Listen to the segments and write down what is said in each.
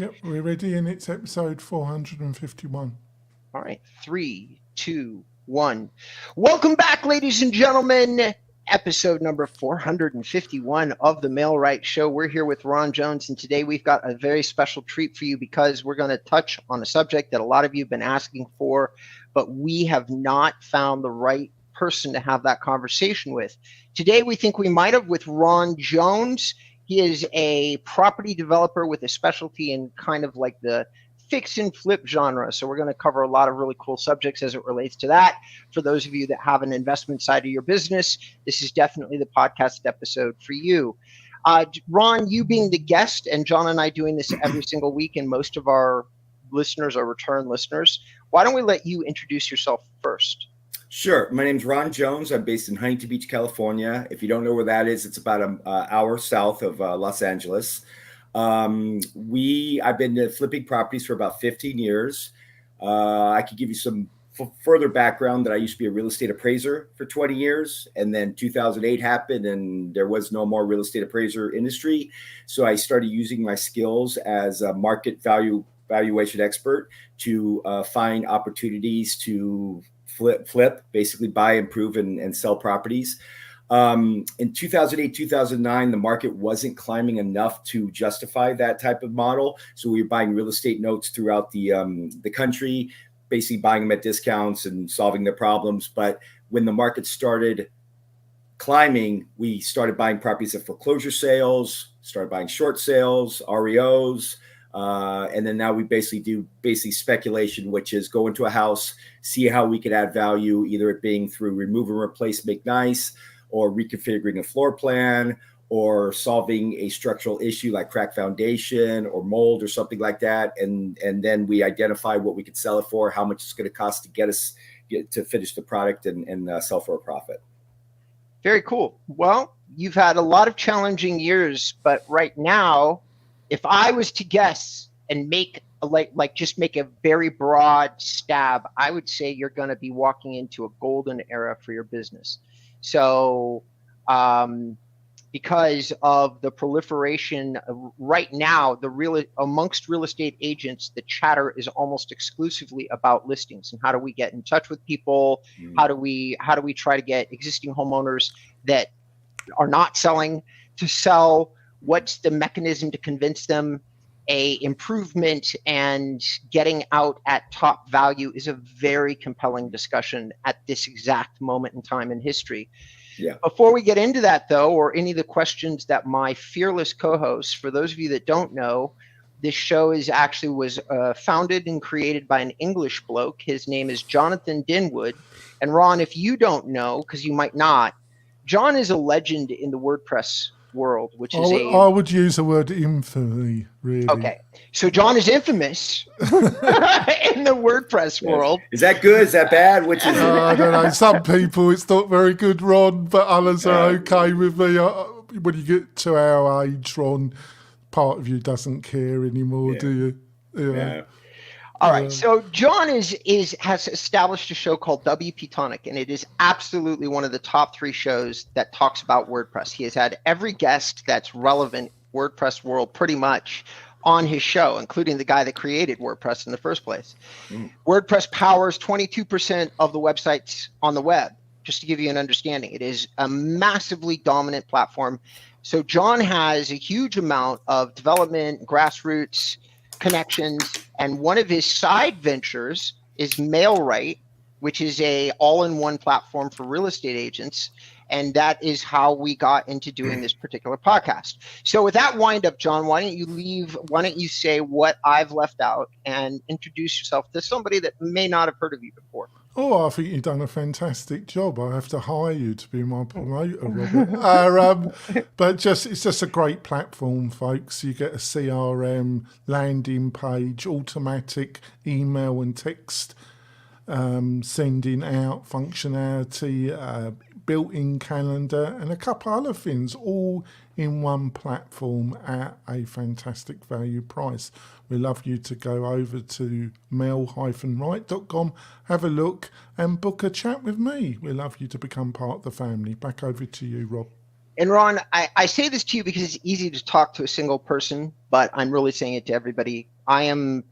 Yep, we're ready, and it's episode 451. All right, 3, 2, 1. Welcome back, ladies and gentlemen. Episode number 451 of the Mailright Show. We're here with Ron Jones, and today we've got a very special treat for you because we're going to touch on a subject that a lot of you have been asking for, but we have not found the right person to have that conversation with. Today, we think we might have with Ron Jones. He is a property developer with a specialty in kind of like the fix and flip genre. So we're going to cover a lot of really cool subjects as it relates to that. For those of you that have an investment side of your business, this is definitely the podcast episode for you. Ron, you being the guest, and John and I doing this every single week, and most of our listeners are return listeners, why don't we let you introduce yourself first? Sure. My name's Ron Jones. I'm based in Huntington Beach, California. If you don't know where that is, it's about an hour south of Los Angeles. I've been flipping properties for about 15 years. I could give you some further background that I used to be a real estate appraiser for 20 years. And then 2008 happened and there was no more real estate appraiser industry. So I started using my skills as a market valuation expert to find opportunities to flip, basically buy, improve, and sell properties. In 2008, 2009, the market wasn't climbing enough to justify that type of model. So we were buying real estate notes throughout the country, basically buying them at discounts and solving their problems. But when the market started climbing, we started buying properties at foreclosure sales, started buying short sales, REOs. And then now we basically do speculation, which is go into a house, see how we could add value, either it being through remove and replace, make nice, or reconfiguring a floor plan, or solving a structural issue like cracked foundation or mold or something like that. And then we identify what we could sell it for, how much it's going to cost to get to finish the product and sell for a profit. Very cool. Well, you've had a lot of challenging years, but right now, if I was to guess and make just make a very broad stab, I would say you're going to be walking into a golden era for your business. So because of the proliferation right now, amongst real estate agents, the chatter is almost exclusively about listings and how do we get in touch with people? How do we try to get existing homeowners that are not selling to sell? What's the mechanism to convince them a improvement, and getting out at top value is a very compelling discussion at this exact moment in time in history. Yeah. Before we get into that, though, or any of the questions that my fearless co-hosts, for those of you that don't know, this show was founded and created by an English bloke. His name is Jonathan Dinwood. And Ron, if you don't know, because you might not, John is a legend in the WordPress world, which is I would use the word infamy, really. Okay, so John is infamous in the WordPress world. Is that good? Is that bad? Which is I don't know. Some people it's not very good, Ron, but others are okay with me. When you get to our age, Ron, part of you doesn't care anymore, do you? Yeah. All right, so John has established a show called WP Tonic, and it is absolutely one of the top 3 shows that talks about WordPress. He has had every guest that's relevant WordPress world pretty much on his show, including the guy that created WordPress in the first place. WordPress powers 22% of the websites on the web, just to give you an understanding. It is a massively dominant platform. So John has a huge amount of development, grassroots connections, and one of his side ventures is Mailright, which is a all-in-one platform for real estate agents, and that is how we got into doing this particular podcast. So with that wind up, John, why don't you say what I've left out and introduce yourself to somebody that may not have heard of you before? Oh, I think you've done a fantastic job. I have to hire you to be my promoter, Robert. But it's just a great platform, folks. You get a CRM, landing page, automatic email and text sending out functionality, built-in calendar, and a couple other things, all in one platform at a fantastic value price. We love you to go over to mail-right.com, have a look, and book a chat with me. We love you to become part of the family. Back over to you, Rob. And Ron, I say this to you because it's easy to talk to a single person, but I'm really saying it to everybody. I am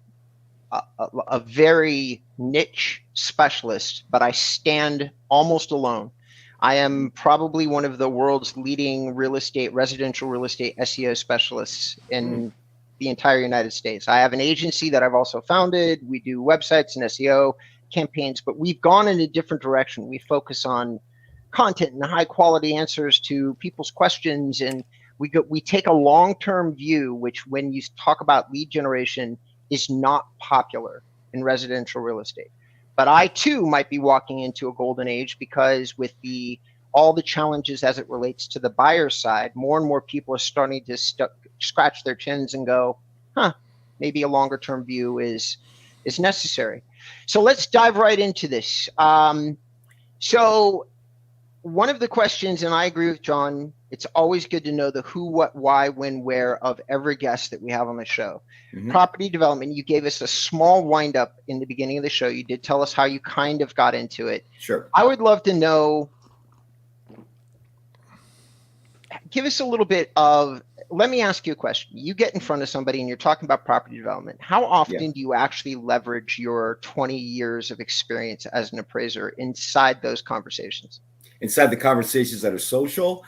a very niche specialist, but I stand almost alone. I am probably one of the world's leading residential real estate SEO specialists in the entire United States. I have an agency that I've also founded. We do websites and SEO campaigns, but we've gone in a different direction. We focus on content and high quality answers to people's questions, and we take a long-term view, which when you talk about lead generation is not popular in residential real estate. But I too might be walking into a golden age, because with all the challenges as it relates to the buyer side, more and more people are starting to scratch their chins and go, maybe a longer term view is necessary. So let's dive right into this. So one of the questions, and I agree with John, it's always good to know the who, what, why, when, where of every guest that we have on the show. Mm-hmm. Property development, you gave us a small wind up in the beginning of the show. You did tell us how you kind of got into it. Sure. I would love to know, give us a little bit of, let me ask you a question. You get in front of somebody and you're talking about property development. How often do you actually leverage your 20 years of experience as an appraiser inside those conversations? Inside the conversations that are social?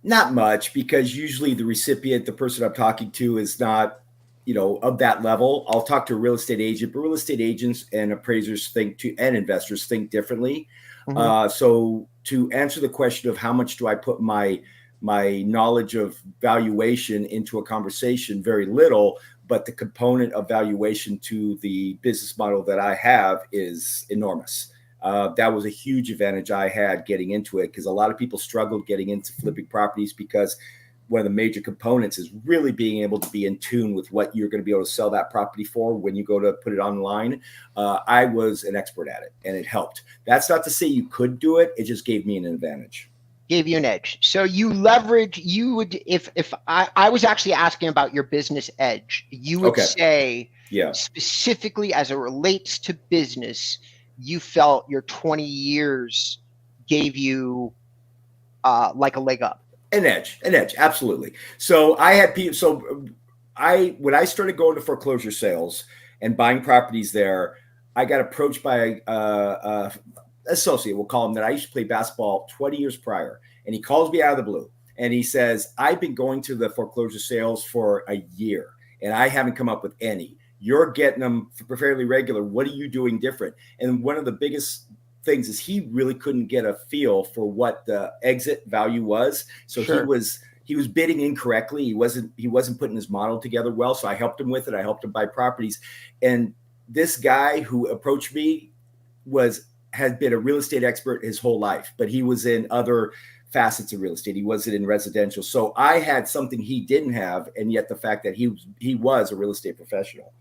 Not much, because usually the recipient, the person I'm talking to, is not, of that level. I'll talk to a real estate agent, but real estate agents and appraisers and investors think differently. Mm-hmm. So to answer the question of how much do I put my knowledge of valuation into a conversation, very little, but the component of valuation to the business model that I have is enormous. That was a huge advantage I had getting into it, because a lot of people struggled getting into flipping properties, because one of the major components is really being able to be in tune with what you're going to be able to sell that property for when you go to put it online. I was an expert at it, and it helped. That's not to say you could do it. It just gave me an advantage. Gave you an edge. So you leverage, if I was actually asking about your business edge, you would say, specifically as it relates to business, you felt your 20 years gave you like a leg up. An edge, absolutely. So I had people. When I started going to foreclosure sales and buying properties there, I got approached by a associate, we'll call him, that I used to play basketball 20 years prior, and he calls me out of the blue and he says, "I've been going to the foreclosure sales for a year and I haven't come up with any. You're getting them fairly regular. What are you doing different?" And one of the biggest things is he really couldn't get a feel for what the exit value was. So he was bidding incorrectly. He wasn't putting his model together well. So I helped him with it. I helped him buy properties. And this guy who approached me had been a real estate expert his whole life, but he was in other facets of real estate. He wasn't in residential. So I had something he didn't have, and yet the fact that he was a real estate professional.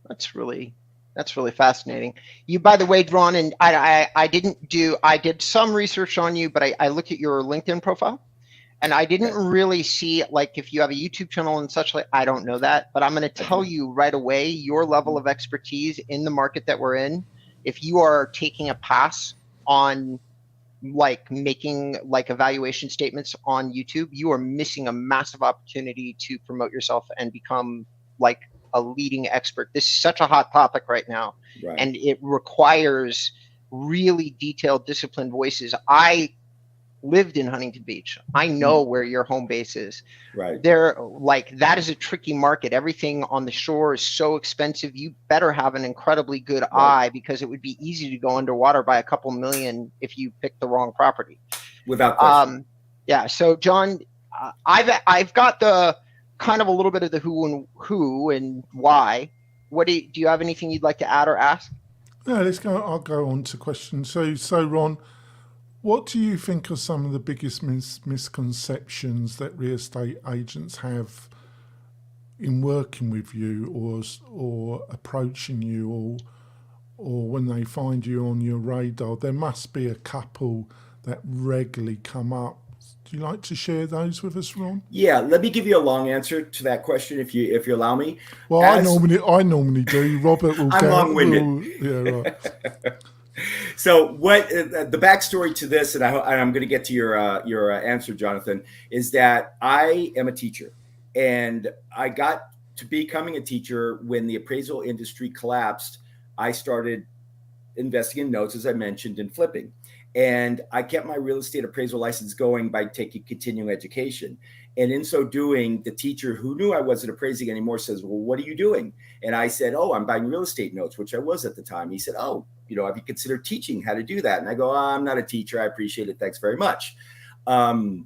That's really fascinating. You, by the way, Ron, and I did some research on you, but I looked at your LinkedIn profile, and I didn't really see, like, if you have a YouTube channel and such. Like, I don't know that, but I'm going to tell you right away, your level of expertise in the market that we're in, if you are taking a pass on like making like evaluation statements on YouTube, you are missing a massive opportunity to promote yourself and become like a leading expert. This is such a hot topic right now, and it requires really detailed, disciplined voices. I lived in Huntington Beach. I know where your home base is. Right. That is a tricky market. Everything on the shore is so expensive. You better have an incredibly good eye, because it would be easy to go underwater by a couple million if you pick the wrong property. Without question. So John, I've got the kind of a little bit of the who and why. What do you have anything you'd like to add or ask? No, I'll go on to questions. So Ron, what do you think are some of the biggest misconceptions that real estate agents have in working with you, or approaching you, or when they find you on your radar? There must be a couple that regularly come up. Do you like to share those with us, Ron? Yeah, let me give you a long answer to that question, if you allow me. Well, I normally do. Robert will. I'm long-winded. Yeah, right. So what the backstory to this, and I'm going to get to your answer, Jonathan, is that I am a teacher, and I got to becoming a teacher when the appraisal industry collapsed. I started investing in notes, as I mentioned, and flipping. And I kept my real estate appraisal license going by taking continuing education. And in so doing, the teacher who knew I wasn't appraising anymore says, well, what are you doing? And I said, oh, I'm buying real estate notes, which I was at the time. He said, oh, have you considered teaching how to do that? And I go, oh, I'm not a teacher. I appreciate it. Thanks very much. And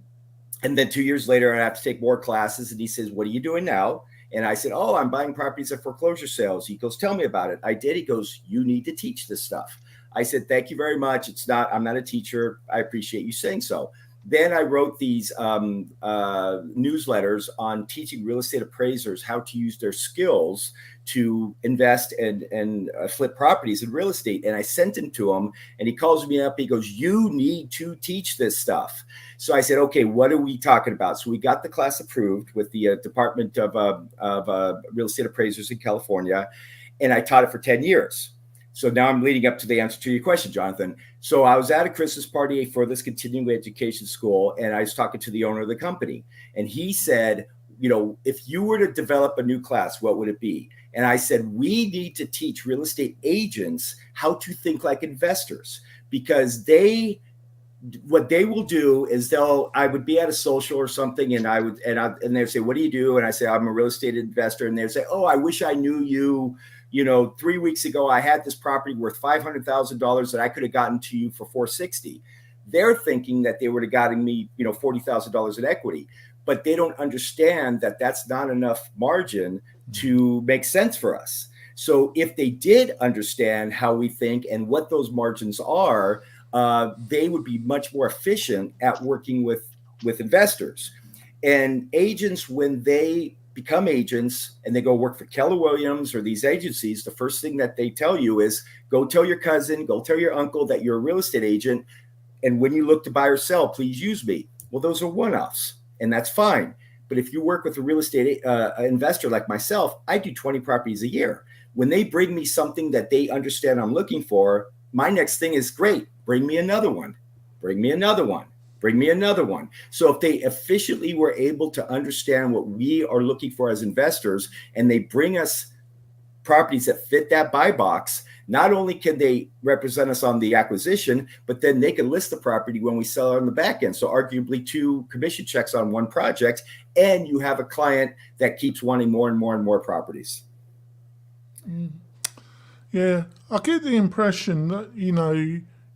then 2 years later, I have to take more classes. And he says, what are you doing now? And I said, oh, I'm buying properties at foreclosure sales. He goes, tell me about it. I did. He goes, you need to teach this stuff. I said, thank you very much. I'm not a teacher. I appreciate you saying so. Then I wrote these newsletters on teaching real estate appraisers how to use their skills to invest and flip properties in real estate. And I sent them to him, and he calls me up. He goes, you need to teach this stuff. So I said, okay, what are we talking about? So we got the class approved with the Department of Real Estate Appraisers in California, and I taught it for 10 years. So now I'm leading up to the answer to your question, Jonathan. So I was at a Christmas party for this continuing education school, and I was talking to the owner of the company. And he said, if you were to develop a new class, what would it be? And I said, we need to teach real estate agents how to think like investors, because what they will do is I would be at a social or something, and they'd say, what do you do? And I say, I'm a real estate investor. And they'd say, oh, I wish I knew you. 3 weeks ago, I had this property worth $500,000 that I could have gotten to you for $460,000. They're thinking that they would have gotten me, $40,000 in equity, but they don't understand that that's not enough margin to make sense for us. So if they did understand how we think and what those margins are, they would be much more efficient at working with investors. And agents, when they become agents and they go work for Keller Williams or these agencies, the first thing that they tell you is go tell your cousin, go tell your uncle that you're a real estate agent. And when you look to buy or sell, please use me. Well, those are one-offs, and that's fine. But if you work with a real estate investor like myself, I do 20 properties a year. When they bring me something that they understand I'm looking for, my next thing is great. Bring me another one. Bring me another one. Bring me another one. So if they efficiently were able to understand what we are looking for as investors, and they bring us properties that fit that buy box, not only can they represent us on the acquisition, but then they can list the property when we sell it on the back end. So arguably 2 commission checks on one project, and you have a client that keeps wanting more and more and more properties. Yeah, I get the impression that,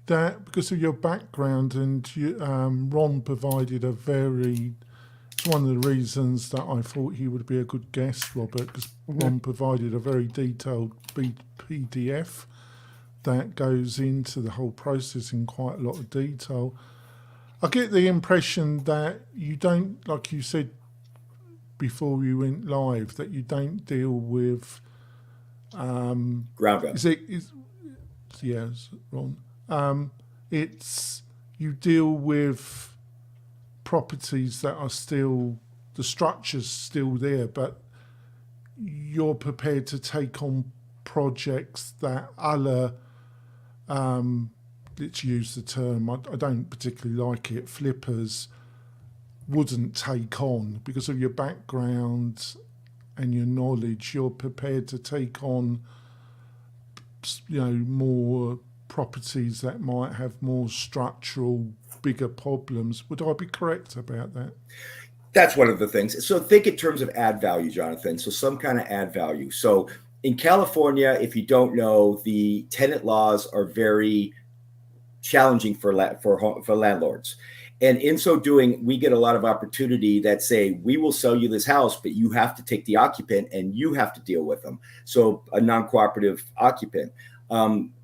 that because of your background, and Ron provided it's one of the reasons that I thought he would be a good guest, Robert, because Ron provided a very detailed PDF that goes into the whole process in quite a lot of detail. I get the impression that you don't, like you said before we went live, that you don't deal with ground up. Yes, Ron. It's you deal with properties that are still, the structure's still there, but you're prepared to take on projects that other, let's use the term, I don't particularly like it, flippers wouldn't take on. Because of your background and your knowledge, you're prepared to take on more properties that might have more structural, bigger problems. Would I be correct about that? That's one of the things. So think in terms of add value, Jonathan. So some kind of add value. So in California, if you don't know, the tenant laws are very challenging for landlords. And in so doing, we get a lot of opportunity that say, we will sell you this house, but you have to take the occupant and you have to deal with them. So a non-cooperative occupant.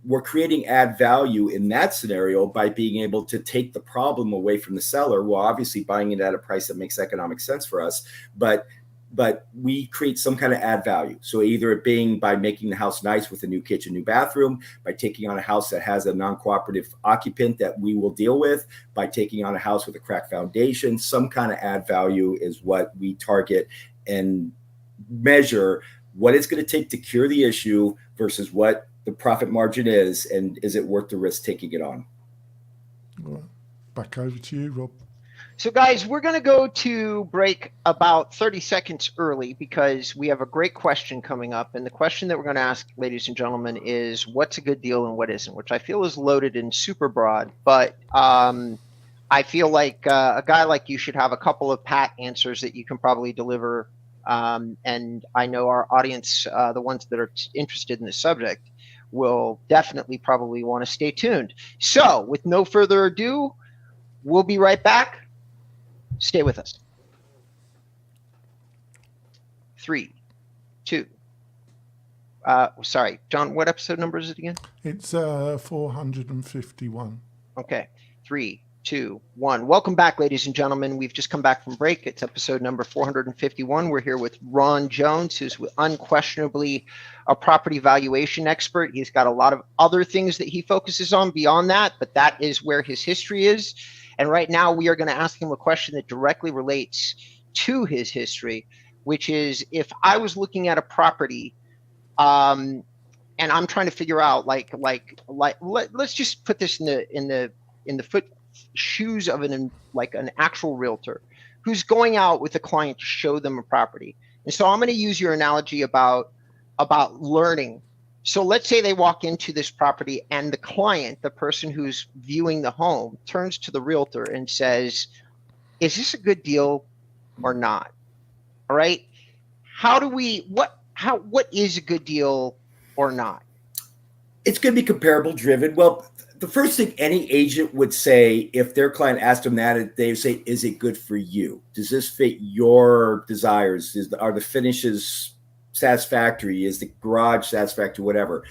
We're creating add value in that scenario by being able to take the problem away from the seller. Well, obviously buying it at a price that makes economic sense for us, but we create some kind of add value. So either it being by making the house nice with a new kitchen, new bathroom, by taking on a house that has a non-cooperative occupant that we will deal with, by taking on a house with a cracked foundation, some kind of add value is what we target and measure what it's going to take to cure the issue versus what the profit margin is, and is it worth the risk taking it on? All right. Back over to you, Rob. So guys, we're going to go to break about 30 seconds early because we have a great question coming up. And the question that we're going to ask, ladies and gentlemen, is what's a good deal and what isn't, which I feel is loaded and super broad. But I feel like a guy like you should have a couple of pat answers that you can probably deliver. And I know our audience, the ones that are interested in the subject, will definitely probably want to stay tuned. So with no further ado, we'll be right back. Stay with us. 3, 2. Sorry, John, what episode number is it again? It's 451. Okay. 3, 2, 1. Welcome back, ladies and gentlemen. We've just come back from break. It's episode number 451. We're here with Ron Jones, who's unquestionably a property valuation expert. He's got a lot of other things that he focuses on beyond that, but that is where his history is. And right now we are going to ask him a question that directly relates to his history, which is if I was looking at a property and I'm trying to figure out let's just put this in the shoes of an actual realtor who's going out with a client to show them a property. And so I'm going to use your analogy about learning. So let's say they walk into this property and the client, the person who's viewing the home, turns to the realtor and says, is this a good deal or not? All right. What is a good deal or not? It's going to be comparable driven. Well, the first thing any agent would say if their client asked them that, they would say, is it good for you? Does this fit your desires? Are the finishes satisfactory? Is the garage satisfactory? Whatever.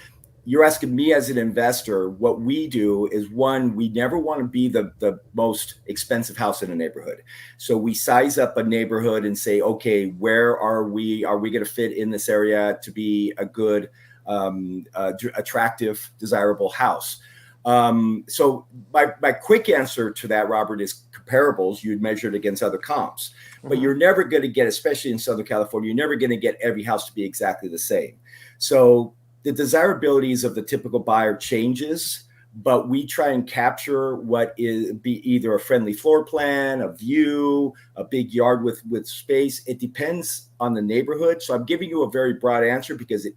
You're asking me as an investor, what we do is, one, we never want to be the most expensive house in a neighborhood. So we size up a neighborhood and say, okay, where are we? Are we going to fit in this area to be a good, attractive, desirable house? So my quick answer to that, Robert, is comparables. You'd measure it against other comps, but you're never going to get, especially in Southern California, you're never going to get every house to be exactly the same. So the desirabilities of the typical buyer changes, but we try and capture what is be either a friendly floor plan, a view, a big yard with space. It depends on the neighborhood. So I'm giving you a very broad answer because it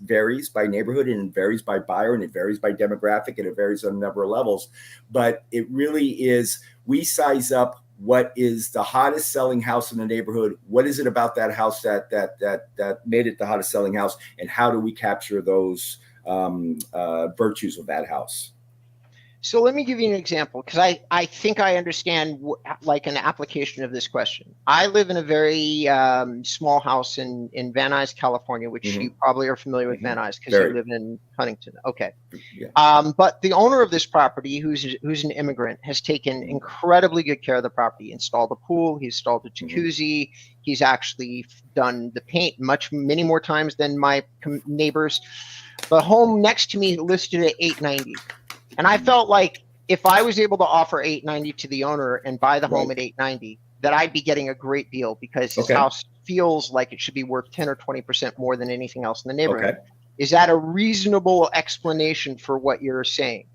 varies by neighborhood and it varies by buyer and it varies by demographic and it varies on a number of levels. But it really is, we size up what is the hottest selling house in the neighborhood. What is it about that house that made it the hottest selling house? And how do we capture those virtues of that house? So let me give you an example, because I think I understand like an application of this question. I live in a very small house in Van Nuys, California, which you probably are familiar with Van Nuys because you live in Huntington. Okay. Yeah. But the owner of this property, who's an immigrant, has taken incredibly good care of the property. He installed a pool, he installed a jacuzzi, he's actually done the paint many more times than my neighbors. The home next to me listed at $890. And I felt like if I was able to offer $890 to the owner and buy the home at $890, that I'd be getting a great deal because his house feels like it should be worth 10 or 20% more than anything else in the neighborhood. Is that a reasonable explanation for what you're saying?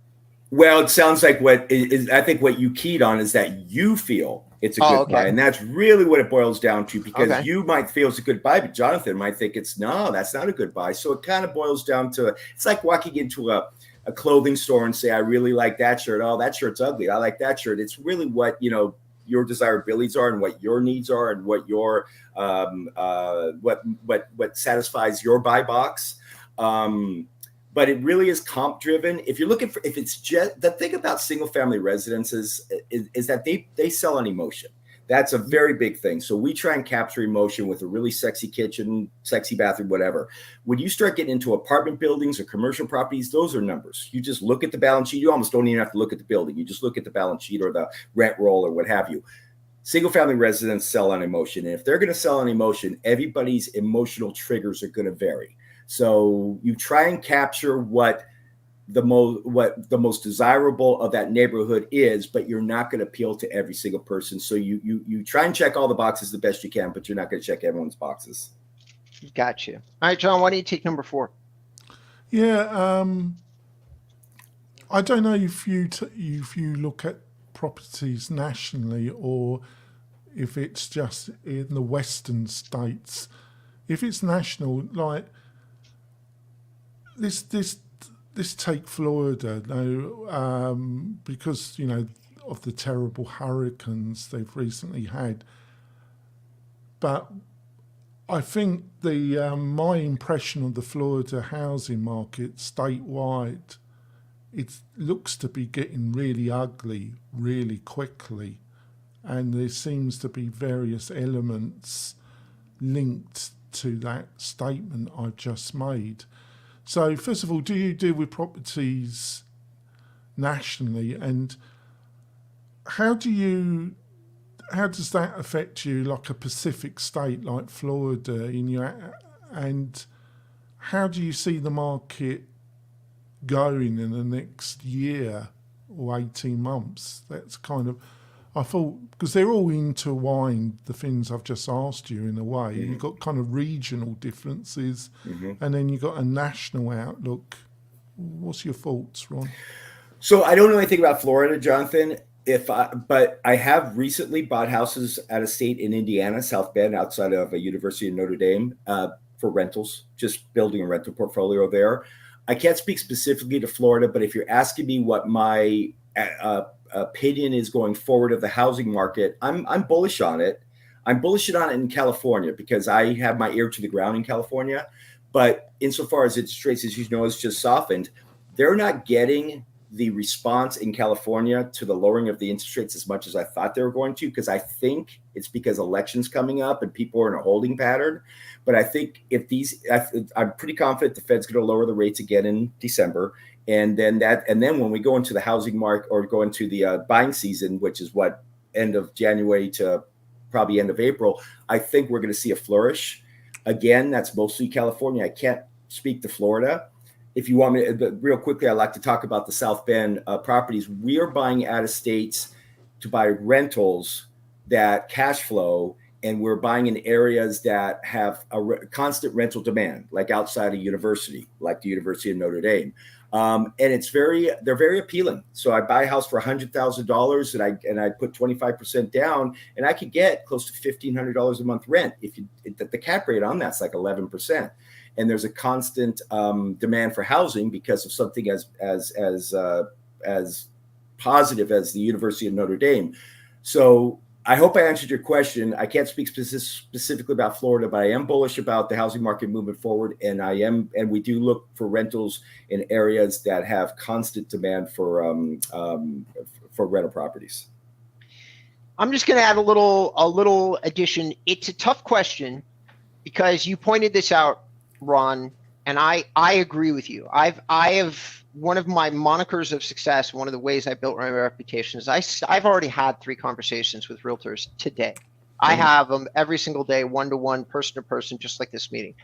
Well, it sounds like I think what you keyed on is that you feel it's a good buy. And that's really what it boils down to, because you might feel it's a good buy, but Jonathan might think that's not a good buy. So it kind of boils down to, it's like walking into a clothing store and say, I really like that shirt. Oh, that shirt's ugly. I like that shirt. It's really what, your desirabilities are and what your needs are and what your, what satisfies your buy box. But it really is comp driven. If you're looking for, if it's just the thing about single family residences is that they sell on emotion. That's a very big thing. So we try and capture emotion with a really sexy kitchen, sexy bathroom, whatever. When you start getting into apartment buildings or commercial properties, those are numbers. You just look at the balance sheet. You almost don't even have to look at the building. You just look at the balance sheet or the rent roll or what have you. Single family residents sell on emotion. And if they're going to sell on emotion, everybody's emotional triggers are going to vary. So you try and capture what the most desirable of that neighborhood is, but you're not going to appeal to every single person. So you try and check all the boxes the best you can, but you're not going to check everyone's boxes. Got you. All right, John, why don't you take number 4? Yeah, I don't know if if you look at properties nationally or if it's just in the western states. If it's national, like this this take Florida though, because of the terrible hurricanes they've recently had. But I think the my impression of the Florida housing market statewide, it looks to be getting really ugly really quickly, and there seems to be various elements linked to that statement I've just made. So, first of all, do you deal with properties nationally, and how do you how does that affect you, like a Pacific state like Florida, and how do you see the market going in the next year or 18 months? That's kind of, I thought, because they're all intertwined, the things I've just asked you, in a way. Mm-hmm. You've got kind of regional differences, Mm-hmm. and then you've got a national outlook. What's your thoughts, Ron? So I don't know anything about Florida, Jonathan. But I have recently bought houses out of state in Indiana, South Bend, outside of a University of Notre Dame, for rentals, just building a rental portfolio there. I can't speak specifically to Florida, but if you're asking me what my opinion is going forward of the housing market, I'm bullish on it. I'm bullish on it in California because I have my ear to the ground in California. But insofar as interest rates, as you know, has just softened, they're not getting the response in California to the lowering of the interest rates as much as I thought they were going to, because I think it's because elections coming up and people are in a holding pattern. But I think I'm pretty confident the Fed's going to lower the rates again in December. And then when we go into the housing market or go into the buying season, which is what, end of January to probably end of April, I think we're going to see a flourish. Again, that's mostly California. I can't speak to Florida. If you want me to, real quickly, I'd like to talk about the South Bend properties. We are buying out of states to buy rentals that cash flow, and we're buying in areas that have a constant rental demand, like outside a university, like the University of Notre Dame. And they're very appealing. So I buy a house for $100,000 and I put 25% down, and I could get close to $1,500 a month rent. The cap rate on that's like 11%. And there's a constant demand for housing because of something as positive as the University of Notre Dame. So I hope I answered your question. I can't speak specifically about Florida, but I am bullish about the housing market moving forward, and we do look for rentals in areas that have constant demand for rental properties. I'm just going to add a little addition. It's a tough question because you pointed this out, Ron, and I agree with you. I have one of my monikers of success. One of the ways I built my reputation is I've already had 3 conversations with realtors today. I have them every single day, one-to-one, person-to-person, just like this meeting.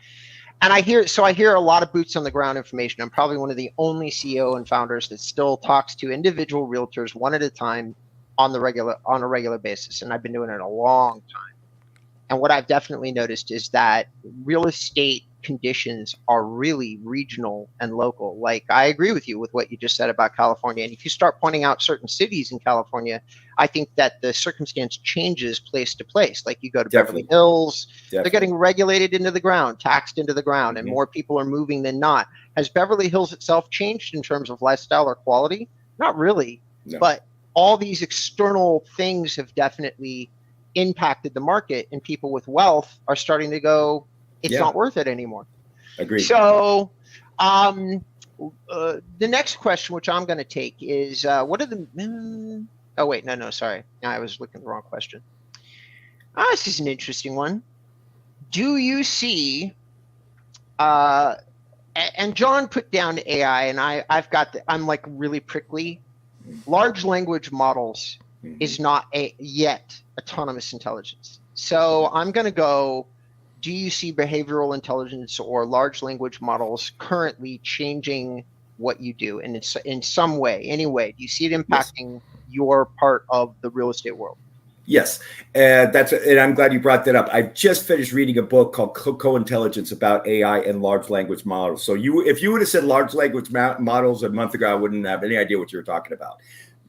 And I hear a lot of boots on the ground information. I'm probably one of the only CEO and founders that still talks to individual realtors one at a time on a regular basis, and I've been doing it a long time. And what I've definitely noticed is that real estate conditions are really regional and local. Like, I agree with you with what you just said about California. And if you start pointing out certain cities in California, I think that the circumstance changes place to place. Like, you go to Beverly Hills, they're getting regulated into the ground, taxed into the ground, and more people are moving than not. Has Beverly Hills itself changed in terms of lifestyle or quality? Not really. No. But all these external things have definitely impacted the market, and people with wealth are starting to go, it's not worth it anymore. Agreed. So the next question, which I'm going to take, is what are the oh wait, no, sorry, I was looking at the wrong question. This is an interesting one. Do you see and John put down AI, and I'm like really prickly. Large language models is not yet autonomous intelligence. So I'm going to go, do you see behavioral intelligence or large language models currently changing what you do? And it's in some way, anyway, do you see it impacting your part of the real estate world? Yes, and I'm glad you brought that up. I've just finished reading a book called Co-Intelligence about AI and large language models. So if you would have said large language models a month ago, I wouldn't have any idea what you were talking about.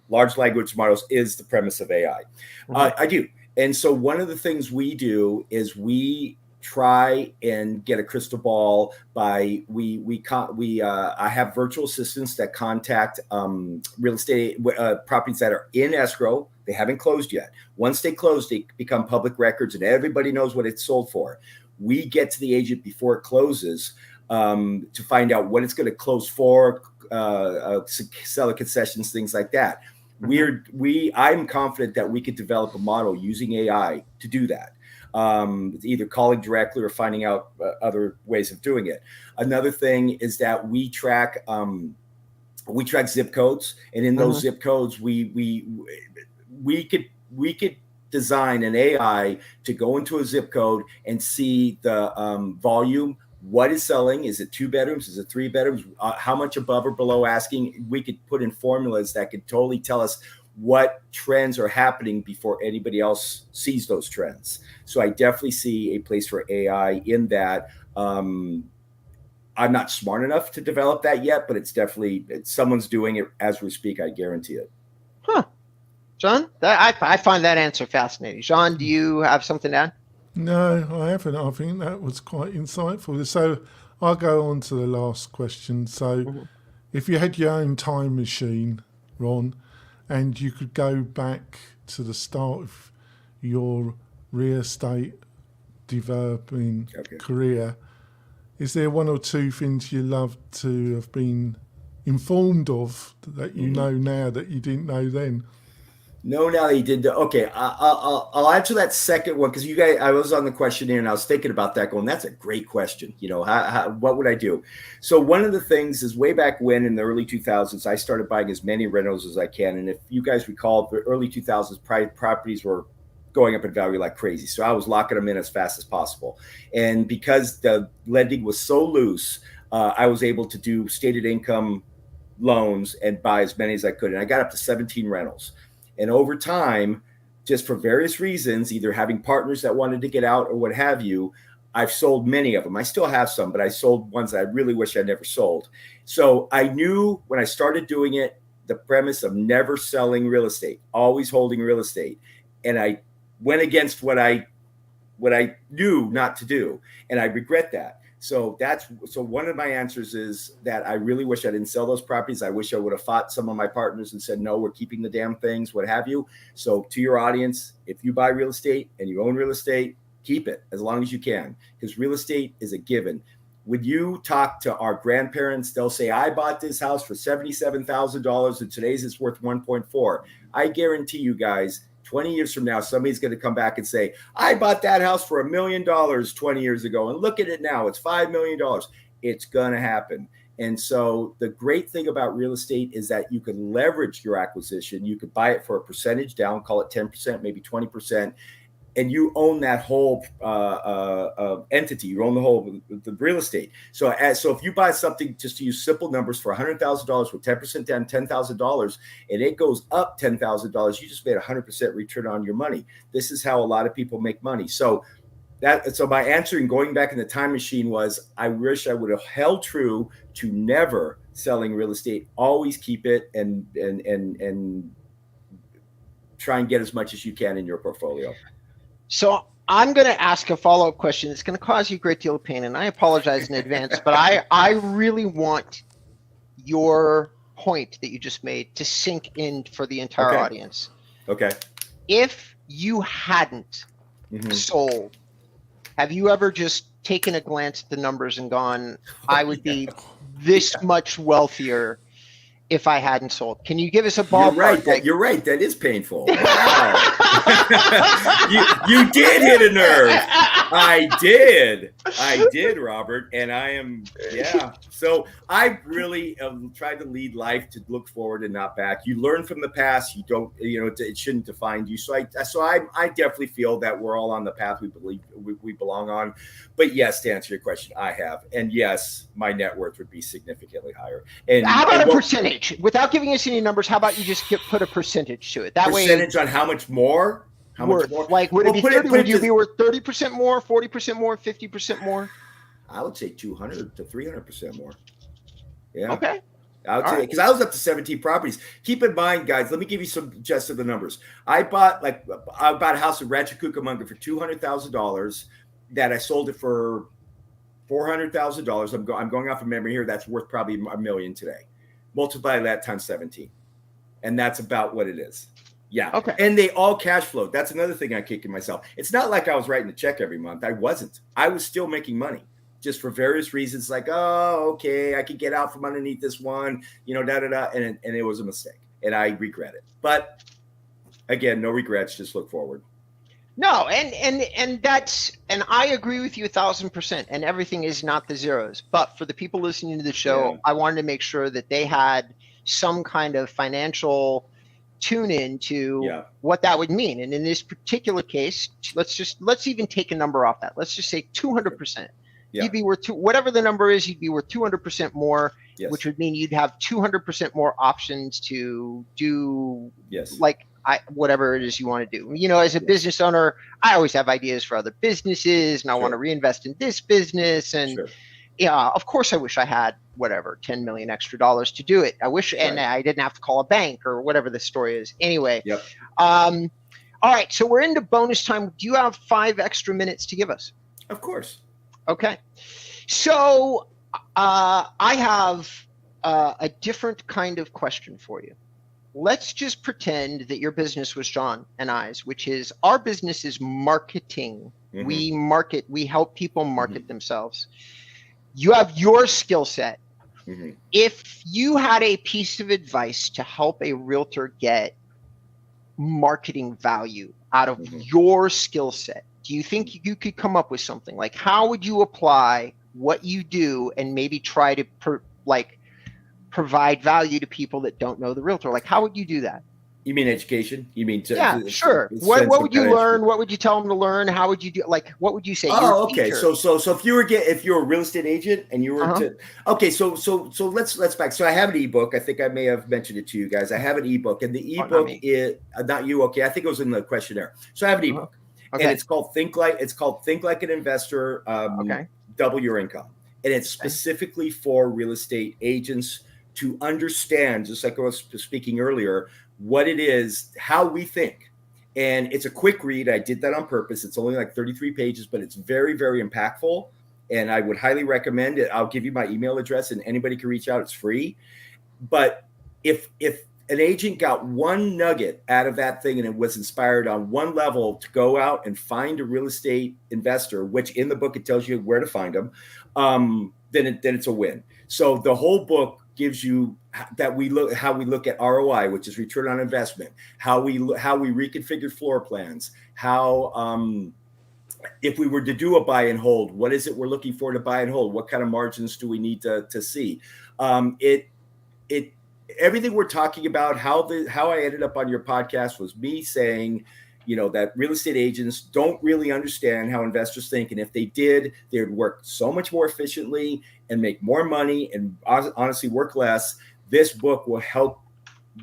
Large language models is the premise of AI. I do. And so one of the things we do is we try and get a crystal ball by I have virtual assistants that contact real estate properties that are in escrow. They haven't closed yet. Once they close, they become public records and everybody knows what it's sold for. We get to the agent before it closes to find out what it's going to close for, seller concessions, things like that. I'm confident that we could develop a model using AI to do that. Either calling directly or finding out other ways of doing it. Another thing is that we track zip codes, and in those zip codes, we could design an AI to go into a zip code and see the volume. What is selling? Is it 2 bedrooms? Is it 3 bedrooms? How much above or below asking? We could put in formulas that could totally tell us what trends are happening before anybody else sees those trends. So I definitely see a place for AI in that. I'm not smart enough to develop that yet, but someone's doing it as we speak. I guarantee it. Huh. John, I find that answer fascinating. John, do you have something to add? No, I haven't. I think that was quite insightful. So I'll go on to the last question. So if you had your own time machine, Ron, and you could go back to the start of your real estate developing career, is there one or two things you love to have been informed of that you know now that you didn't know then? No, now that you did. Okay, I'll answer that second one because you guys. I was on the questionnaire and I was thinking about that. Going, that's a great question. You know, what would I do? So one of the things is way back when in the early 2000s, I started buying as many rentals as I can. And if you guys recall, the early 2000s, properties were going up in value like crazy. So I was locking them in as fast as possible. And because the lending was so loose, I was able to do stated income loans and buy as many as I could. And I got up to 17 rentals. And over time, just for various reasons, either having partners that wanted to get out or what have you, I've sold many of them. I still have some, but I sold ones that I really wish I never sold. So I knew when I started doing it, the premise of never selling real estate, always holding real estate. And I went against what I knew not to do. And I regret that. So one of my answers is that I really wish I didn't sell those properties. I wish I would have fought some of my partners and said, no, we're keeping the damn things, what have you. So to your audience, if you buy real estate and you own real estate, keep it as long as you can, because real estate is a given. When you talk to our grandparents, they'll say, I bought this house for $77,000 and today's it's worth 1.4. I guarantee you guys, 20 years from now, somebody's going to come back and say, I bought that house for $1 million 20 years ago. And look at it now. It's $5 million. It's going to happen. And so the great thing about real estate is that you can leverage your acquisition. You could buy it for a percentage down, call it 10%, maybe 20%. And you own that whole entity. You own the real estate. So if you buy something, just to use simple numbers, for $100,000 with 10% down, $10,000, and it goes up $10,000, you just made 100% return on your money. This is how a lot of people make money. So my answer in going back in the time machine was, I wish I would have held true to never selling real estate. Always keep it and try and get as much as you can in your portfolio. So I'm going to ask a follow-up question. It's going to cause you a great deal of pain, and I apologize in advance, but I really want your point that you just made to sink in for the entire audience. Okay. If you hadn't sold, have you ever just taken a glance at the numbers and gone, I would be this much wealthier if I hadn't sold? Can you give us a ballpark? You're right. That is painful. Wow. you did hit a nerve. I did, Robert. And I am, So I really tried to lead life to look forward and not back. You learn from the past. You don't, it shouldn't define you. So I definitely feel that we're all on the path we believe we belong on. But yes, to answer your question, I have. And yes, my net worth would be significantly higher. And how about a percentage? Without giving us any numbers, how about you just put a percentage to it? That percentage on how much more? How much more? Like, would it be put 30? put Would you this- be worth 30% more, 40% more, 50% more? I would say 200 to 300% more. Yeah. Okay. I would All say, right. because I was up to 17 properties. Keep in mind, guys, let me give you some just of the numbers. I bought a house in Rancho Cucamonga for $200,000 that I sold it for $400,000. I'm going off of memory here. That's worth probably $1 million today. Multiply that times 17. And that's about what it is. Yeah. Okay. And they all cash flowed. That's another thing I'm kicking myself. It's not like I was writing a check every month. I wasn't. I was still making money, just for various reasons, like, oh, okay, I could get out from underneath this one, and it was a mistake, and I regret it. But again, no regrets, just look forward. No, and I agree with you 1,000%. And everything is not the zeros, but for the people listening to the show, Yeah. I wanted to make sure that they had some kind of financial tune in to what that would mean. And in this particular case, let's even take a number off that. Let's just say 200%. Yeah. You'd be worth whatever the number is, you'd be worth 200% more, Yes. which would mean you'd have 200% more options to do whatever it is you want to do. As a business owner, I always have ideas for other businesses, and I want to reinvest in this business. And yeah, of course, I wish I had $10 million extra dollars to do it. I wish, and I didn't have to call a bank or whatever the story is. Anyway. Yep. All right. So we're into bonus time. Do you have 5 extra minutes to give us? Of course. Okay. So I have a different kind of question for you. Let's just pretend that your business was John and I's, which is our business is marketing. Mm-hmm. We help people market themselves. You have your skill set. Mm-hmm. If you had a piece of advice to help a realtor get marketing value out of your skill set, do you think you could come up with something? Like, how would you apply what you do and maybe try to provide value to people that don't know the realtor? Like, how would you do that? You mean education? You mean sure. What would you learn? What would you tell them to learn? How would you do? Like, what would you say? Oh, okay. So if you're a real estate agent and you were so let's back. So I have an ebook. I think I may have mentioned it to you guys. I have an ebook, and the ebook is not you. Okay, I think it was in the questionnaire. So I have an ebook, and it's called Think Like an Investor. Double Your Income, and it's specifically for real estate agents to understand, just like I was speaking earlier, what it is, how we think. And it's a quick read. I did that on purpose. It's only like 33 pages, but it's very, very impactful. And I would highly recommend it. I'll give you my email address and anybody can reach out. It's free. But if an agent got one nugget out of that thing and it was inspired on one level to go out and find a real estate investor, which in the book, it tells you where to find them, then it's a win. So the whole book gives you how we look at ROI, which is return on investment, how we reconfigure floor plans, how if we were to do a buy and hold, what is it we're looking for to buy and hold? What kind of margins do we need to see? Everything we're talking about, how I ended up on your podcast was me saying, that real estate agents don't really understand how investors think. And if they did, they would work so much more efficiently and make more money and honestly work less. This book will help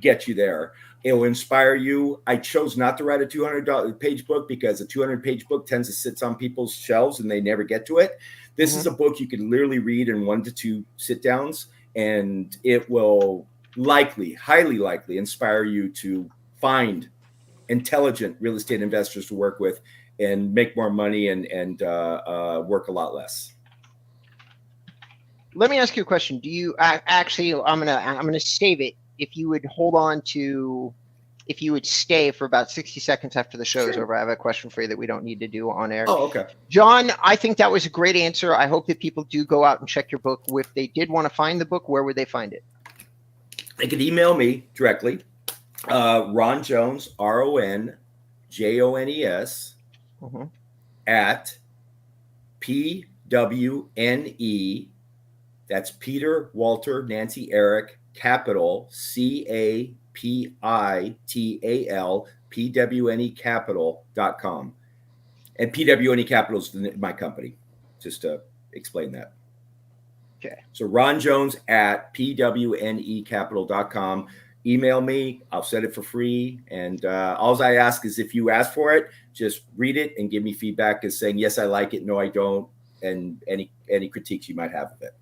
get you there. It will inspire you. I chose not to write a 200-page book because a 200-page book tends to sit on people's shelves and they never get to it. This is a book you can literally read in 1 to 2 sit downs, and it will highly likely inspire you to find intelligent real estate investors to work with and make more money and work a lot less. Let me ask you a question. Do you actually? I'm gonna save it. If you would if you would stay for about 60 seconds after the show is over, I have a question for you that we don't need to do on air. Oh, okay. John, I think that was a great answer. I hope that people do go out and check your book. If they did want to find the book, where would they find it? They could email me directly. Ron Jones, RonJones at PWNE. That's Peter, Walter, Nancy, Eric, capital CAPITAL, PWNE capital.com. And PWNE Capital is my company, just to explain that. Okay. So Ron Jones at PWNE capital.com. email me. I'll set it for free. And all I ask is if you ask for it, just read it and give me feedback as saying, yes, I like it. No, I don't. And any critiques you might have of it.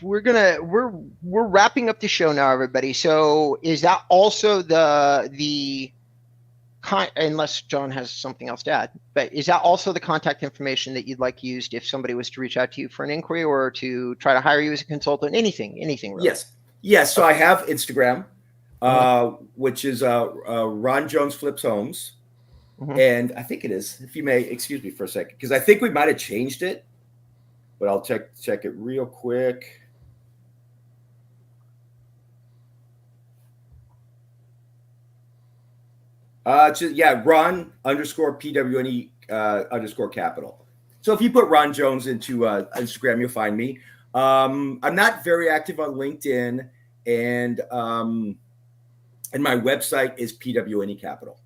We're wrapping up the show now, everybody. So is that also the unless John has something else to add, but is that also the contact information that you'd like used if somebody was to reach out to you for an inquiry or to try to hire you as a consultant? Anything really? Yes. So I have Instagram, which is Ron Jones Flips Homes. Mm-hmm. And I think it is, if you may excuse me for a second, because I think we might have changed it, but I'll check it real quick. Ron _ PWNE _ capital. So if you put Ron Jones into Instagram, you'll find me. I'm not very active on LinkedIn, and my website is PWNE Capital.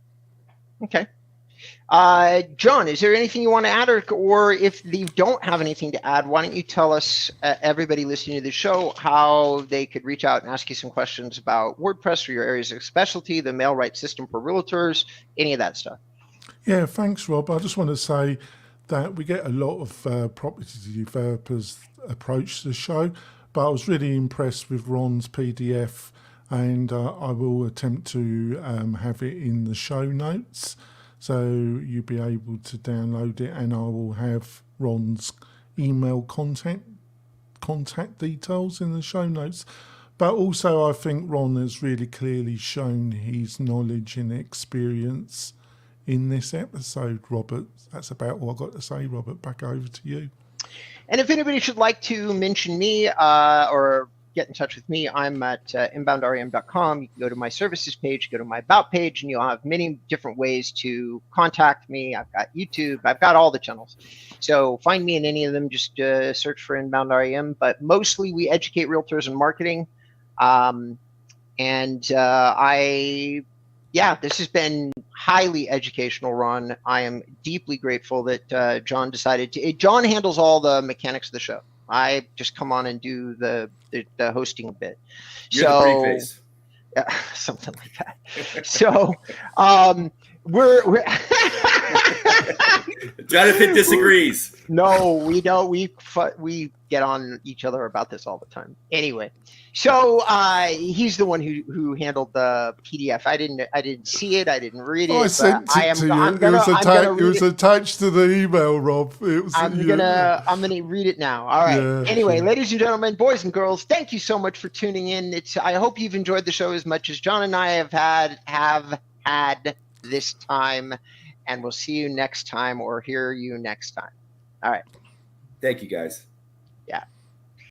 Okay. John, is there anything you want to add, or if you don't have anything to add, why don't you tell us, everybody listening to the show, how they could reach out and ask you some questions about WordPress or your areas of specialty, the mail right system for realtors, any of that stuff? Yeah, thanks, Rob. I just want to say that we get a lot of property developers approach the show, but I was really impressed with Ron's PDF, and I will attempt to have it in the show notes. So you'll be able to download it, and I will have Ron's email contact details in the show notes. But also I think Ron has really clearly shown his knowledge and experience in this episode, Robert. That's about all I've got to say, Robert. Back over to you. And if anybody should like to mention me or get in touch with me, I'm at inboundrem.com. You can go to my services page, go to my about page, and you'll have many different ways to contact me. I've got YouTube, I've got all the channels. So find me in any of them, just search for Inbound REM. But mostly we educate realtors in marketing. This has been highly educational, Ron. I am deeply grateful that John decided to. John handles all the mechanics of the show. I just come on and do the hosting bit. You're the preface. Something like that. So we're Jonathan disagrees. No, we don't. We get on each other about this all the time. Anyway, so he's the one who handled the PDF. I didn't see it. I didn't read it. I sent it to you. It was attached to the email, Rob. I'm gonna read it now. All right. Yeah. Anyway, ladies and gentlemen, boys and girls, thank you so much for tuning in. I hope you've enjoyed the show as much as John and I have had this time, and we'll see you next time or hear you next time. All right. Thank you, guys. Yeah.